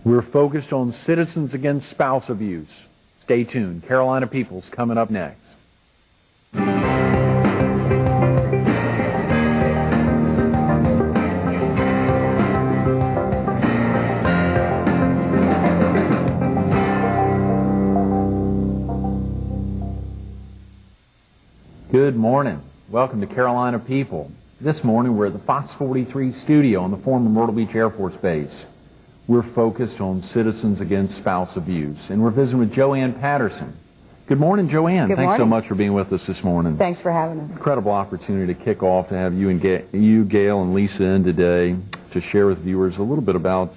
We're focused on Citizens Against Spouse Abuse. Stay tuned. Carolina People's coming up next. Good morning. Welcome to Carolina People. This morning we're at the Fox 43 studio on the former Myrtle Beach Air Force Base. We're focused on Citizens Against Spouse Abuse, and we're visiting with Joanne Patterson. Good morning, Joanne. Thanks so much for being with us this morning. Thanks for having us. Incredible opportunity to kick off, to have you, Gayle, and Lisa in today to share with viewers a little bit about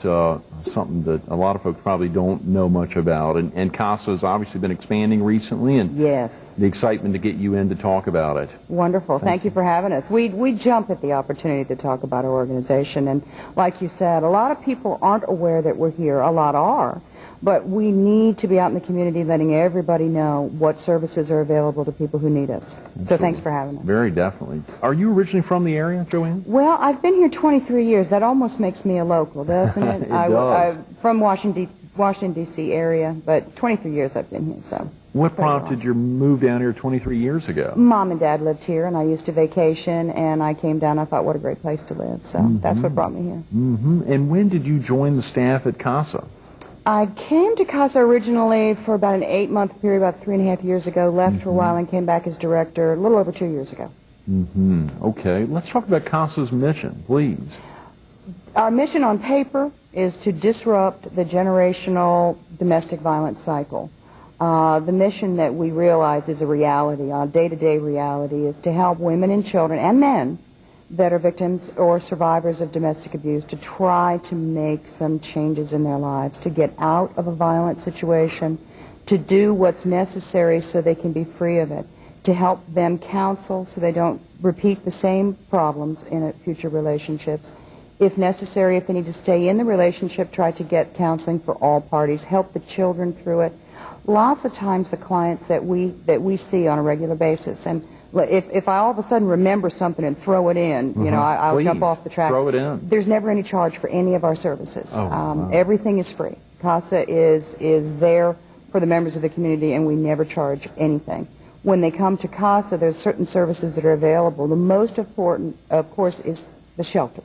something that a lot of folks probably don't know much about. And CASA has obviously been expanding recently, and yes, the excitement to get you in to talk about it. Wonderful. Thank you for having us. We jump at the opportunity to talk about our organization, and like you said, a lot of people aren't aware that we're here. A lot are. But we need to be out in the community letting everybody know what services are available to people who need us. Absolutely. So thanks for having us. Very definitely. Are you originally from the area, Joanne? Well, I've been here 23 years. That almost makes me a local, doesn't it? It does. I'm from Washington, D.C. area, but 23 years I've been here. So. What prompted your move down here 23 years ago? Mom and Dad lived here, and I used to vacation, and I came down. I thought, what a great place to live. So that's what brought me here. And when did you join the staff at CASA? I came to CASA originally for about an 8-month period, about 3.5 years ago, left for a while and came back as director a little over 2 years ago. Okay. Let's talk about CASA's mission, please. Our mission on paper is to disrupt the generational domestic violence cycle. The mission that we realize is a reality, a day-to-day reality, is to help women and children and men that are victims or survivors of domestic abuse to try to make some changes in their lives, to get out of a violent situation, to do what's necessary so they can be free of it, to help them counsel so they don't repeat the same problems in future relationships. If necessary, if they need to stay in the relationship, try to get counseling for all parties, help the children through it. Lots of times the clients that we see on a regular basis, and if I all of a sudden remember something and throw it in, you know, I'll Please, jump off the tracks. Throw it in. There's never any charge for any of our services. Wow. Everything is free. CASA is there for the members of the community, and we never charge anything. When they come to CASA, there's certain services that are available. The most important, of course, is the shelter,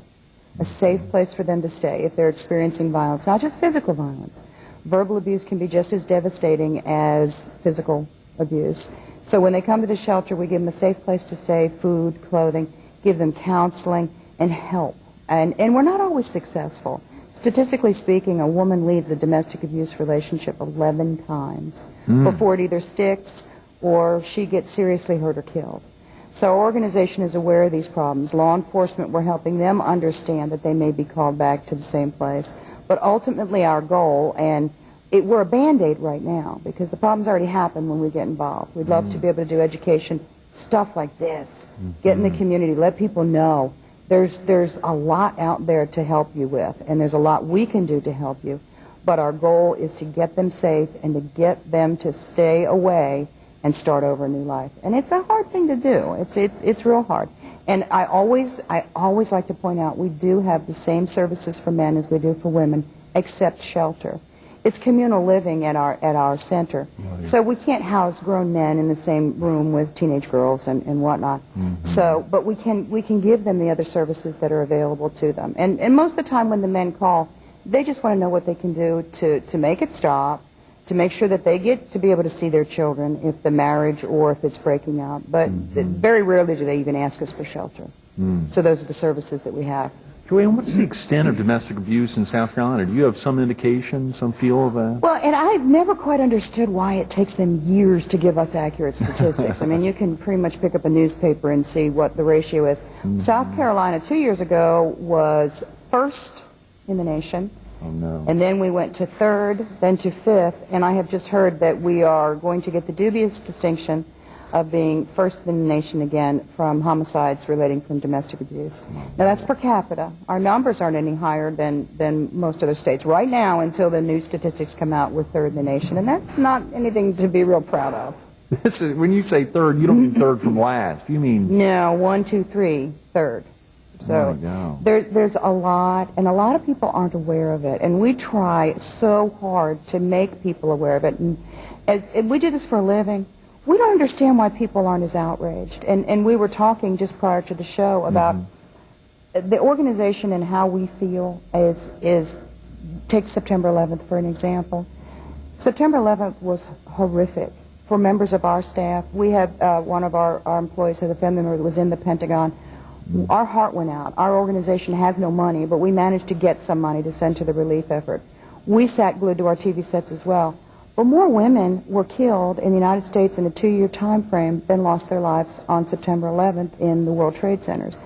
a safe place for them to stay if they're experiencing violence, not just physical violence. Verbal abuse can be just as devastating as physical abuse. So when they come to the shelter, we give them a safe place to stay, food, clothing, give them counseling and help. And we're not always successful. Statistically speaking, a woman leaves a domestic abuse relationship 11 times before it either sticks or she gets seriously hurt or killed. So our organization is aware of these problems. Law enforcement, we're helping them understand that they may be called back to the same place. But ultimately our goal, and we're a Band-Aid right now because the problems already happen when we get involved. We'd love to be able to do education, stuff like this, get in the community, let people know there's a lot out there to help you with, and there's a lot we can do to help you. But our goal is to get them safe and to get them to stay away and start over a new life. And it's a hard thing to do. It's real hard. And I always like to point out we do have the same services for men as we do for women, except shelter. It's communal living at our center. So we can't house grown men in the same room with teenage girls and whatnot. So, but we can give them the other services that are available to them. And most of the time when the men call, they just want to know what they can do to make it stop, to make sure that they get to be able to see their children if the marriage or if it's breaking up. But very rarely do they even ask us for shelter. So those are the services that we have. Joanne, what's the extent of domestic abuse in South Carolina? Do you have some indication, some feel of that? Well, and I've never quite understood why it takes them years to give us accurate statistics. I mean, you can pretty much pick up a newspaper and see what the ratio is. South Carolina 2 years ago was first in the nation. Oh, no. And then we went to third, then to fifth, and I have just heard that we are going to get the dubious distinction of being first in the nation again from homicides relating from domestic abuse. Now that's per capita. Our numbers aren't any higher than most other states. Right now, until the new statistics come out, we're third in the nation, and that's not anything to be real proud of. When you say third, you don't mean third from last. You mean... No, 1, 2, 3, third. So there's a lot, and a lot of people aren't aware of it, and we try so hard to make people aware of it. And as we do this for a living, we don't understand why people aren't as outraged. And we were talking just prior to the show about the organization and how we feel is take September 11th for an example. September 11th was horrific for members of our staff. We had one of our employees had a family member that was in the Pentagon. Our heart went out. Our organization has no money, but we managed to get some money to send to the relief effort. We sat glued to our TV sets as well. But more women were killed in the United States in a 2-year time frame than lost their lives on September 11th in the World Trade Centers.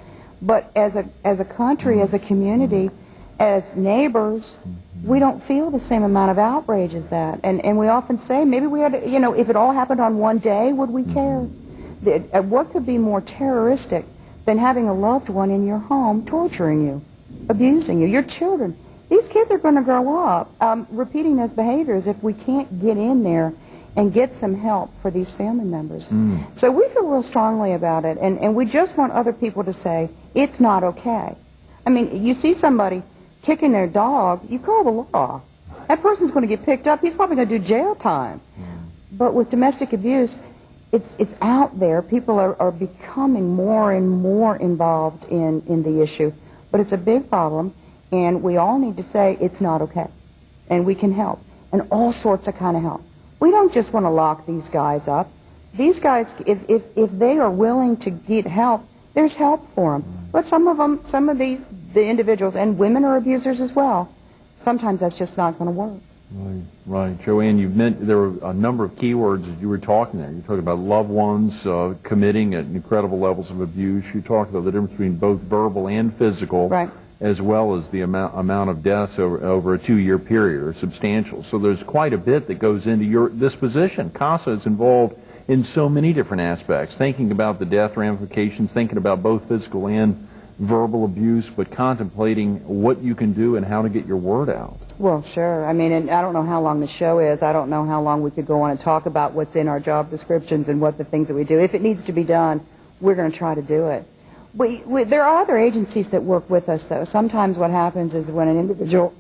But as a country, as a community, as neighbors, we don't feel the same amount of outrage as that. And we often say, maybe we had, if it all happened on one day, would we care? What could be more terroristic than having a loved one in your home torturing you, abusing you, your children? These kids are going to grow up repeating those behaviors if we can't get in there and get some help for these family members. So we feel real strongly about it, and we just want other people to say, it's not okay. I mean, you see somebody kicking their dog, you call the law. That person's going to get picked up. He's probably going to do jail time. But with domestic abuse, it's out there. People are becoming more and more involved in the issue. But it's a big problem, and we all need to say it's not okay. And we can help, and all sorts of kind of help. We don't just want to lock these guys up. These guys, if they are willing to get help, there's help for them. But some of the individuals, and women are abusers as well, sometimes that's just not going to work. Right. Joanne, there were a number of keywords as you were talking there. You talked about loved ones committing at incredible levels of abuse. You talked about the difference between both verbal and physical, right, as well as the amount of deaths over a 2-year period are substantial. So there's quite a bit that goes into this position. CASA is involved in so many different aspects, thinking about the death ramifications, thinking about both physical and verbal abuse, but contemplating what you can do and how to get your word out. Well, sure. I mean, and I don't know how long the show is. I don't know how long we could go on and talk about what's in our job descriptions and what the things that we do. If it needs to be done, we're going to try to do it. There are other agencies that work with us, though. Sometimes what happens is when an individual,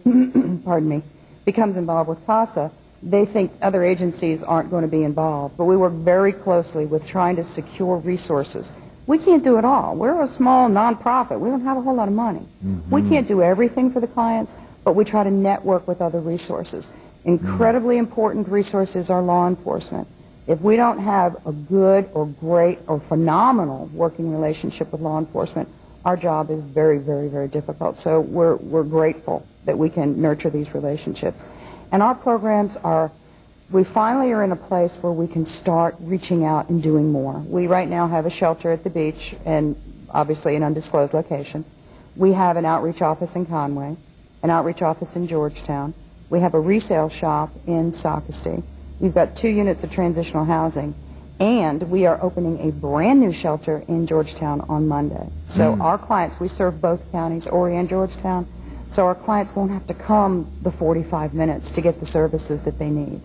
pardon me, becomes involved with CASA, they think other agencies aren't going to be involved. But we work very closely with trying to secure resources. We can't do it all. We're a small nonprofit. We don't have a whole lot of money. We can't do everything for the clients, but we try to network with other resources. Incredibly important resources are law enforcement. If we don't have a good or great or phenomenal working relationship with law enforcement, our job is very, very, very difficult. So we're grateful that we can nurture these relationships. And our programs we finally are in a place where we can start reaching out and doing more. We right now have a shelter at the beach, and obviously an undisclosed location. We have an outreach office in Conway, an outreach office in Georgetown. We have a resale shop in Socastee. We've got 2 units of transitional housing, and we are opening a brand new shelter in Georgetown on Monday. So our clients, we serve both counties, Horry and Georgetown, so our clients won't have to come the 45 minutes to get the services that they need.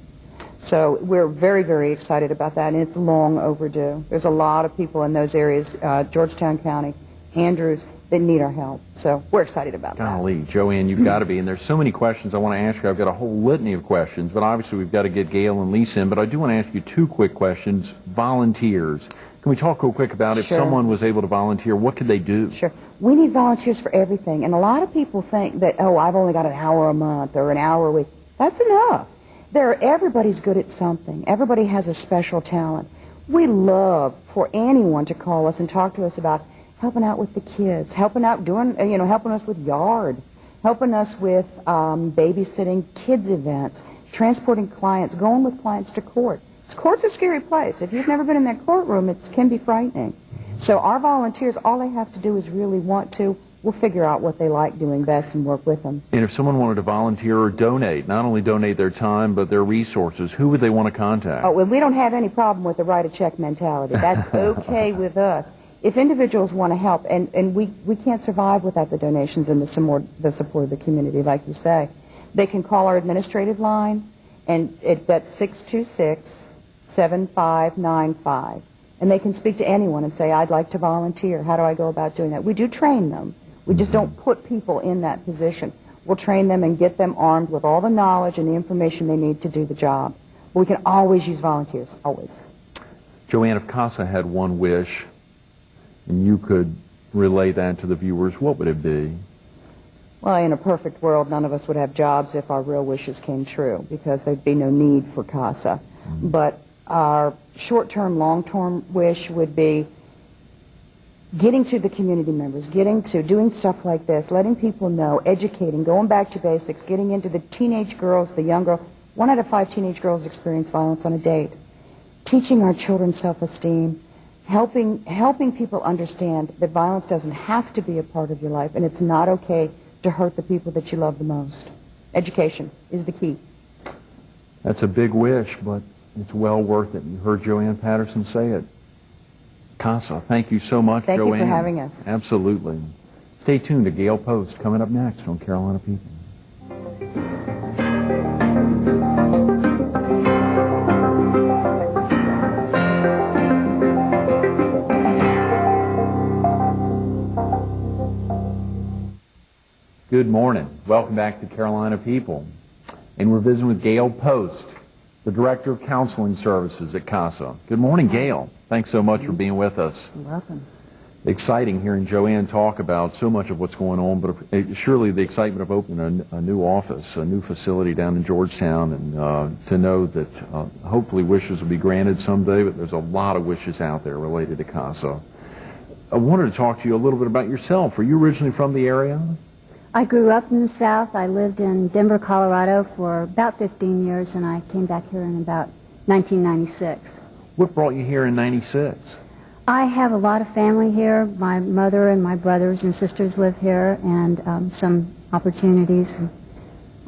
So we're very, very excited about that, and it's long overdue. There's a lot of people in those areas, Georgetown County, Andrews, that need our help. So we're excited about that. Golly, Joanne, you've got to be. And there's so many questions I want to ask you. I've got a whole litany of questions, but obviously we've got to get Gayle and Lisa in. But I do want to ask you 2 quick questions. Volunteers. Can we talk real quick about if someone was able to volunteer, what could they do? Sure. We need volunteers for everything. And a lot of people think that, oh, I've only got an hour a month or an hour a week. That's enough. Everybody's good at something. Everybody has a special talent. We love for anyone to call us and talk to us about helping out with the kids, helping out helping us with yard, helping us with babysitting kids events, transporting clients, going with clients to court. Court's a scary place. If you've never been in that courtroom, it can be frightening. So our volunteers, all they have to do is really want to. We'll figure out what they like doing best and work with them. And if someone wanted to volunteer or donate, not only donate their time, but their resources, who would they want to contact? Oh, well, we don't have any problem with the write-a-check mentality. That's okay with us. If individuals want to help, and we can't survive without the donations and the support of the community, like you say, they can call our administrative line, and that's 626-7595. And they can speak to anyone and say, I'd like to volunteer. How do I go about doing that? We do train them. We just don't put people in that position. We'll train them and get them armed with all the knowledge and the information they need to do the job. But we can always use volunteers, always. Joanne, if CASA had one wish, and you could relay that to the viewers, what would it be? Well, in a perfect world, none of us would have jobs if our real wishes came true, because there'd be no need for CASA. But our short-term, long-term wish would be getting to the community members, getting to doing stuff like this, letting people know, educating, going back to basics, getting into the teenage girls, the young girls. 1 out of 5 teenage girls experience violence on a date. Teaching our children self-esteem, helping people understand that violence doesn't have to be a part of your life, and it's not okay to hurt the people that you love the most. Education is the key. That's a big wish, but it's well worth it. You heard Joanne Patterson say it. CASA, thank you so much, Thank Joanne. you for having us. Absolutely. Stay tuned to Gayle Post coming up next on Carolina People. Good morning. Welcome back to Carolina People. And we're visiting with Gayle Post, the Director of Counseling Services at CASA. Good morning, Gayle. Thanks so much for being with us. You're welcome. Exciting hearing Joanne talk about so much of what's going on, but surely the excitement of opening a new office, a new facility down in Georgetown, and to know that hopefully wishes will be granted someday, but there's a lot of wishes out there related to CASA. I wanted to talk to you a little bit about yourself. Are you originally from the area? I grew up in the South. I lived in Denver, Colorado for about 15 years, and I came back here in about 1996. What brought you here in 96? I have a lot of family here. My mother and my brothers and sisters live here, and some opportunities.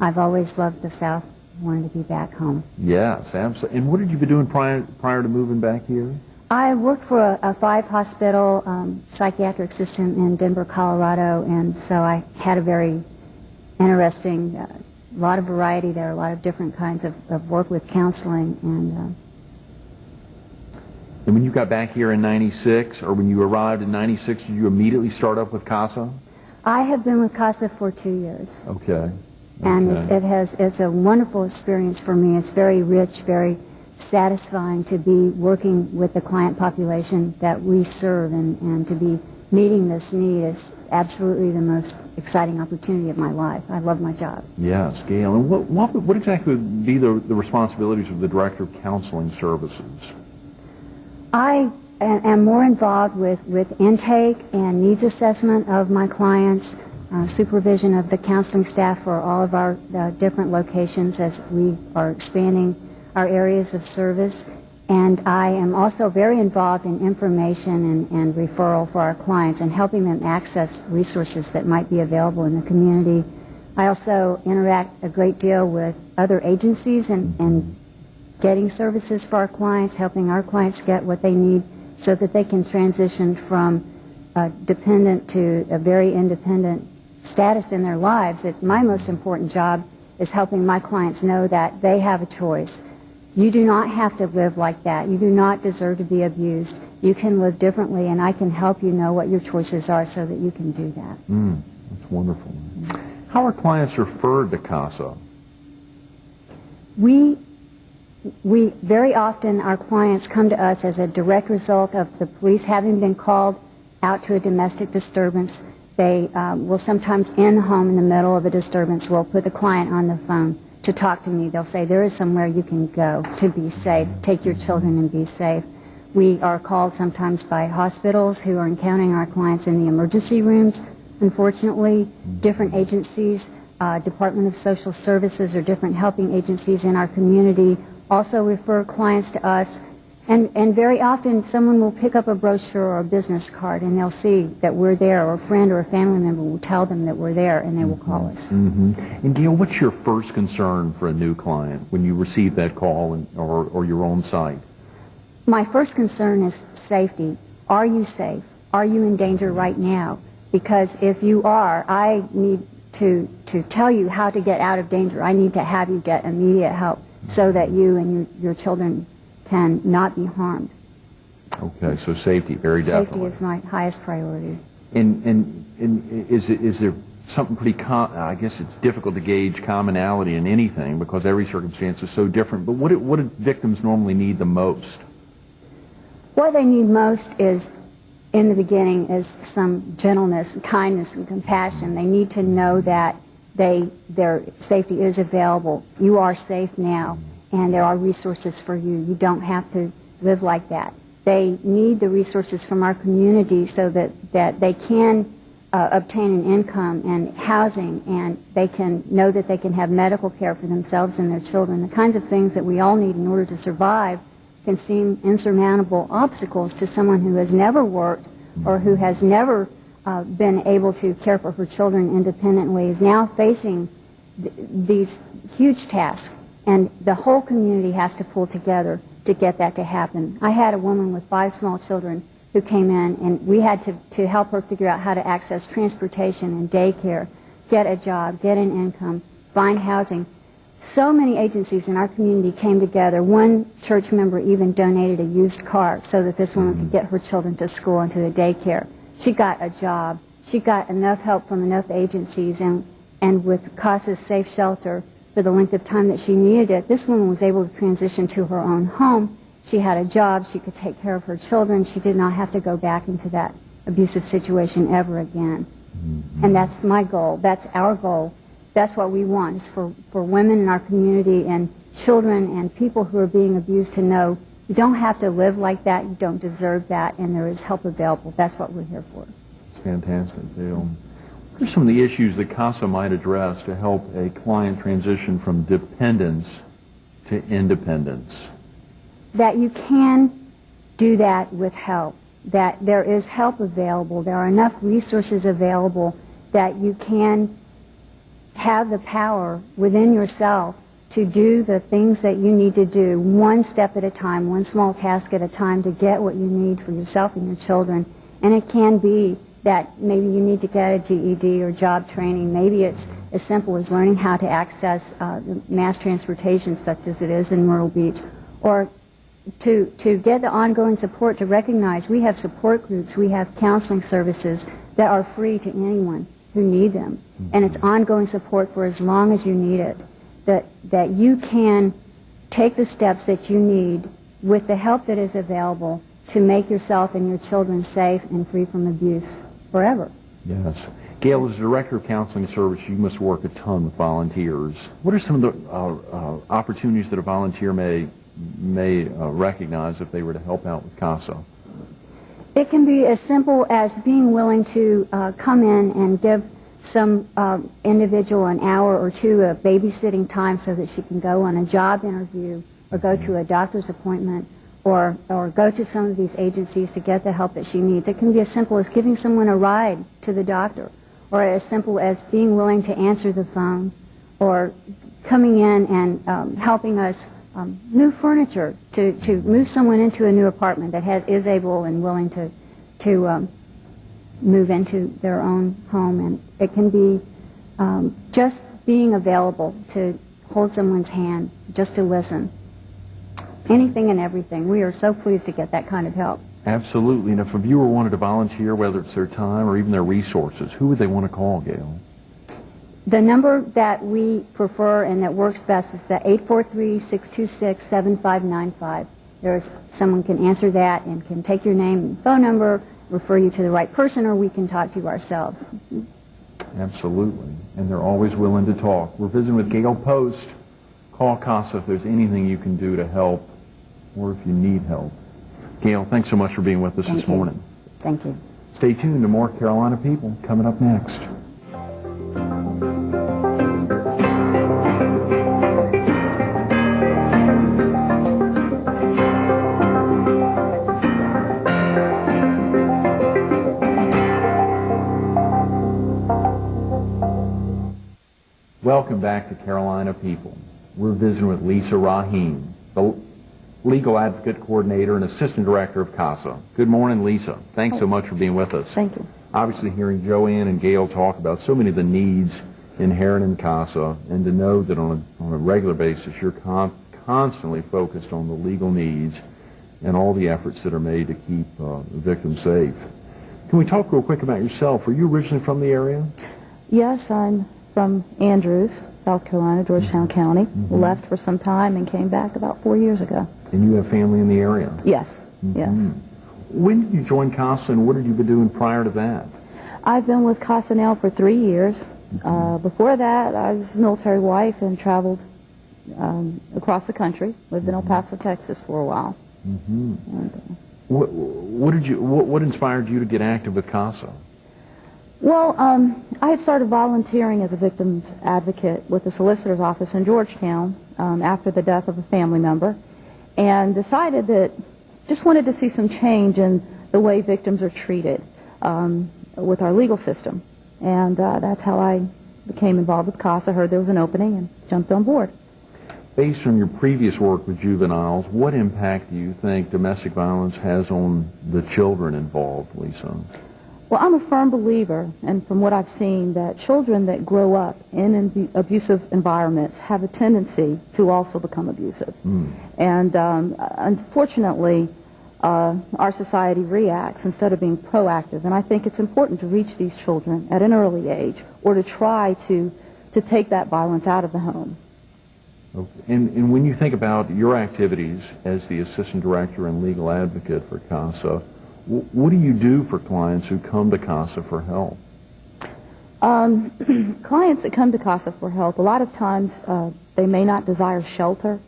I've always loved the South, wanted to be back home. Yes, absolutely. And what had you been doing prior to moving back here? I worked for a 5-hospital psychiatric system in Denver, Colorado, and so I had a very interesting, lot of variety there, a lot of different kinds of work with counseling. And when you got back here in 96, or when you arrived in 96, did you immediately start up with CASA? I have been with CASA for 2 years. Okay. And it's a wonderful experience for me. It's very rich, very satisfying to be working with the client population that we serve, and to be meeting this need is absolutely the most exciting opportunity of my life. I love my job. Yes, Gayle. And what exactly would be the responsibilities of the Director of Counseling Services? I am more involved with intake and needs assessment of my clients, supervision of the counseling staff for all of our different locations as we are expanding our areas of service, and I am also very involved in information and referral for our clients and helping them access resources that might be available in the community. I also interact a great deal with other agencies and getting services for our clients, helping our clients get what they need so that they can transition from dependent to a very independent status in their lives. My most important job is helping my clients know that they have a choice. You do not have to live like that. You do not deserve to be abused. You can live differently, and I can help you know what your choices are so that you can do that. That's wonderful. How are clients referred to CASA? We very often, our clients come to us as a direct result of the police having been called out to a domestic disturbance. They will sometimes in the home in the middle of a disturbance will put the client on the phone to talk to me. They'll say, there is somewhere you can go to be safe. Take your children and be safe. We are called sometimes by hospitals who are encountering our clients in the emergency rooms. Unfortunately, different agencies, Department of Social Services or different helping agencies in our community also refer clients to us. And very often someone will pick up a brochure or a business card and they'll see that we're there, or a friend or a family member will tell them that we're there, and they will call us. And Gayle, what's your first concern for a new client when you receive that call or your own site? My first concern is safety. Are you safe? Are you in danger right now? Because if you are, I need to tell you how to get out of danger. I need to have you get immediate help so that you and your children can not be harmed. Okay, so safety, very Safety definitely. is my highest priority. And is there something pretty I guess it's difficult to gauge commonality in anything because every circumstance is so different, but what do victims normally need the most? What they need most is, in the beginning, is some gentleness, and kindness, and compassion. They need to know that their safety is available. You are safe now, and there are resources for you. You don't have to live like that. They need the resources from our community so that they can obtain an income and housing, and they can know that they can have medical care for themselves and their children. The kinds of things that we all need in order to survive can seem insurmountable obstacles to someone who has never worked or who has never been able to care for her children independently, is now facing these huge tasks, and the whole community has to pull together to get that to happen. I had a woman with 5 small children who came in, and we had to help her figure out how to access transportation and daycare, get a job, get an income, find housing. So many agencies in our community came together. One church member even donated a used car so that this woman could get her children to school and to the daycare. She got a job. She got enough help from enough agencies, and with CASA's safe shelter for the length of time that she needed it, this woman was able to transition to her own home. She had a job. She could take care of her children. She did not have to go back into that abusive situation ever again. And that's my goal. That's our goal. That's what we want, is for women in our community and children and people who are being abused to know you don't have to live like that, you don't deserve that, and there is help available. That's what we're here for. It's fantastic, Gayle. What are some of the issues that CASA might address to help a client transition from dependence to independence? That you can do that with help, that there is help available, there are enough resources available that you can have the power within yourself to do the things that you need to do, one step at a time, one small task at a time, to get what you need for yourself and your children. And it can be that maybe you need to get a GED or job training. Maybe it's as simple as learning how to access mass transportation, such as it is in Myrtle Beach, or to get the ongoing support to recognize we have support groups, we have counseling services that are free to anyone who need them. And it's ongoing support for as long as you need it. That you can take the steps that you need with the help that is available to make yourself and your children safe and free from abuse forever. Yes. Gayle, as Director of Counseling Service, you must work a ton with volunteers. What are some of the opportunities that a volunteer may recognize if they were to help out with CASA? It can be as simple as being willing to come in and give some individual an hour or two of babysitting time so that she can go on a job interview or go to a doctor's appointment or go to some of these agencies to get the help that she needs. It can be as simple as giving someone a ride to the doctor, or as simple as being willing to answer the phone, or coming in and helping us move furniture, to move someone into a new apartment that is able and willing to move into their own home. And it can be just being available to hold someone's hand, just to listen. Anything and everything. We are so pleased to get that kind of help. Absolutely. And if a viewer wanted to volunteer, whether it's their time or even their resources, who would they want to call, Gayle? The number that we prefer and that works best is the 843-626-7595. Someone can answer that and can take your name and phone number, refer you to the right person, or we can talk to you ourselves. Absolutely. And they're always willing to talk. We're visiting with Gayle Post. Call CASA if there's anything you can do to help or if you need help. Gayle, thanks so much for being with us this morning. Thank you. Stay tuned to more Carolina People coming up next. Welcome back to Carolina People. We're visiting with Lisa Rahiem, the Legal Advocate Coordinator and Assistant Director of CASA. Good morning, Lisa. Thanks so much for being with us. Thank you. Obviously, hearing Joanne and Gayle talk about so many of the needs inherent in CASA, and to know that on a regular basis you're constantly focused on the legal needs and all the efforts that are made to keep victims safe. Can we talk real quick about yourself? Are you originally from the area? Yes, I'm from Andrews, South Carolina, Georgetown County. Left for some time and came back about 4 years ago. And you have family in the area? Yes, yes. When did you join CASA, and what had you been doing prior to that? I've been with CASA now for 3 years. Before that, I was a military wife and traveled across the country. Lived in El Paso, Texas for a while. What inspired you to get active with CASA? Well, I had started volunteering as a victim's advocate with the solicitor's office in Georgetown after the death of a family member, and decided that just wanted to see some change in the way victims are treated with our legal system. And that's how I became involved with CASA, heard there was an opening, and jumped on board. Based on your previous work with juveniles, what impact do you think domestic violence has on the children involved, Lisa? Well, I'm a firm believer, and from what I've seen, that children that grow up in abusive environments have a tendency to also become abusive. And unfortunately, our society reacts instead of being proactive. And I think it's important to reach these children at an early age, or to try to take that violence out of the home. Okay. And when you think about your activities as the assistant director and legal advocate for CASA, what do you do for clients who come to CASA for help? Clients that come to CASA for help, a lot of times they may not desire shelter,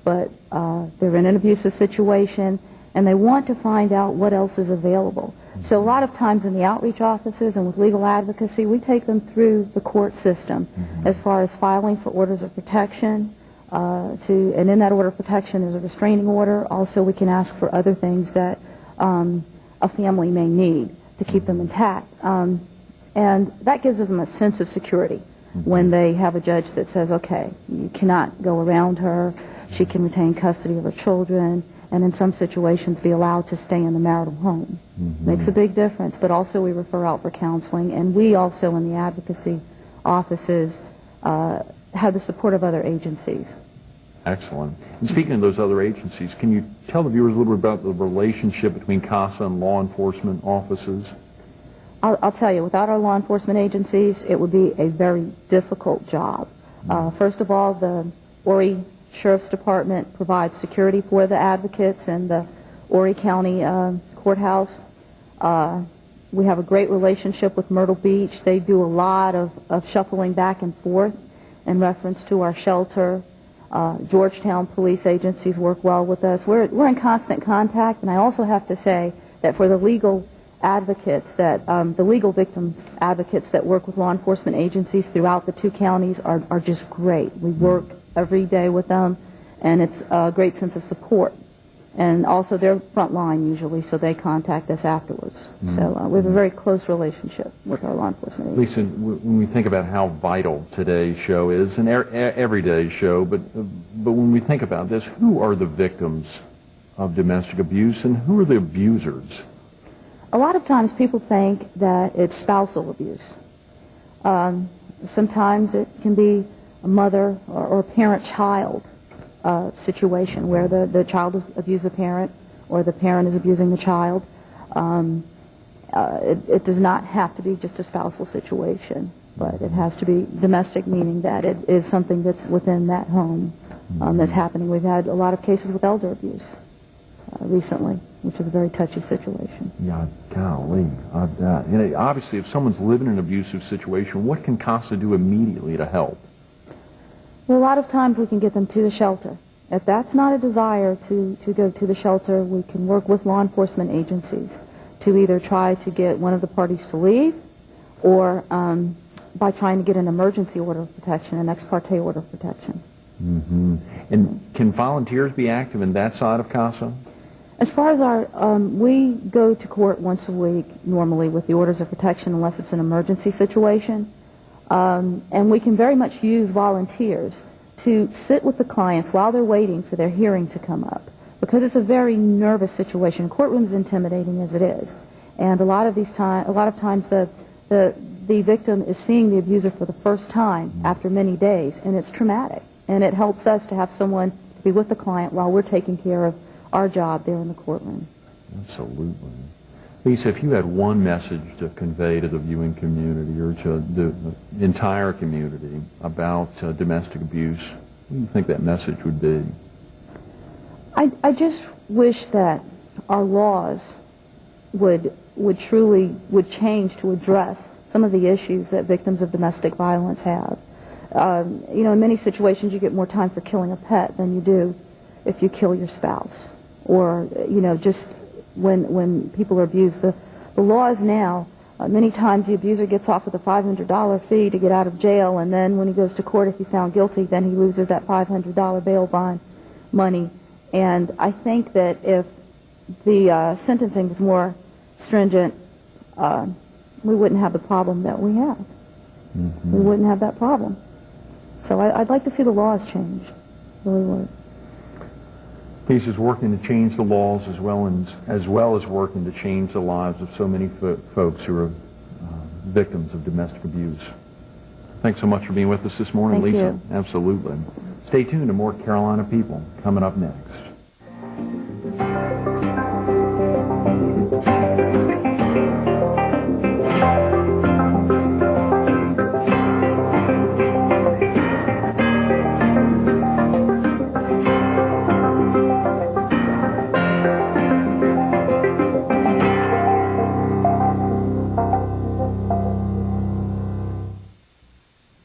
but they're in an abusive situation, and they want to find out what else is available. So a lot of times in the outreach offices and with legal advocacy, we take them through the court system as far as filing for orders of protection, and in that order of protection there's a restraining order. Also, we can ask for other things that a family may need to keep them intact. And that gives them a sense of security when they have a judge that says, okay, you cannot go around her, she can retain custody of her children, and in some situations be allowed to stay in the marital home. Makes a big difference. But also we refer out for counseling, and we also in the advocacy offices have the support of other agencies. Excellent. And speaking of those other agencies, can you tell the viewers a little bit about the relationship between CASA and law enforcement offices? I'll tell you, without our law enforcement agencies, it would be a very difficult job. First of all, the Horry Sheriff's Department provides security for the advocates in the Horry County Courthouse. We have a great relationship with Myrtle Beach. They do a lot of shuffling back and forth in reference to our shelter. Georgetown police agencies work well with us. We're in constant contact, and I also have to say that for the legal advocates, that the legal victims advocates that work with law enforcement agencies throughout the two counties are just great. We work every day with them, and it's a great sense of support. And also they're front line usually, so they contact us afterwards. So we have a very close relationship with our law enforcement agencies. Lisa, when we think about how vital today's show is, and every day's show, but when we think about this, who are the victims of domestic abuse and who are the abusers? A lot of times people think that it's spousal abuse. Sometimes it can be a mother or a parent-child situation where the child has abused the parent or the parent is abusing the child. It does not have to be just a spousal situation, but it has to be domestic, meaning that it is something that's within that home that's happening. We've had a lot of cases with elder abuse recently, which is a very touchy situation. Yeah, golly. Obviously, if someone's living in an abusive situation, what can CASA do immediately to help? Well, a lot of times we can get them to the shelter. If that's not a desire to go to the shelter, we can work with law enforcement agencies to either try to get one of the parties to leave, or by trying to get an emergency order of protection, an ex parte order of protection. And can volunteers be active in that side of CASA? As far as we go to court once a week normally with the orders of protection unless it's an emergency situation. And we can very much use volunteers to sit with the clients while they're waiting for their hearing to come up, because it's a very nervous situation. Courtroom's intimidating as it is, and a lot of times the victim is seeing the abuser for the first time after many days, and it's traumatic. And it helps us to have someone to be with the client while we're taking care of our job there in the courtroom. Absolutely. Lisa, if you had one message to convey to the viewing community or to the entire community about domestic abuse, what do you think that message would be? I just wish that our laws would change to address some of the issues that victims of domestic violence have. In many situations you get more time for killing a pet than you do if you kill your spouse. Or, just when people are abused. The laws now, many times the abuser gets off with a $500 fee to get out of jail, and then when he goes to court, if he's found guilty, then he loses that $500 bail bond money. And I think that if the sentencing was more stringent, we wouldn't have the problem that we have. Mm-hmm. We wouldn't have that problem. So I'd like to see the laws change. Really would. Lisa's working to change the laws as well as working to change the lives of so many folks who are victims of domestic abuse. Thanks so much for being with us this morning, Thank Lisa. You. Absolutely. Stay tuned to more Carolina People coming up next.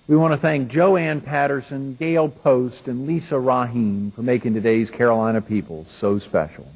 We want to thank Joanne Patterson, Gayle Post, and Lisa Rahiem for making today's Carolina People so special.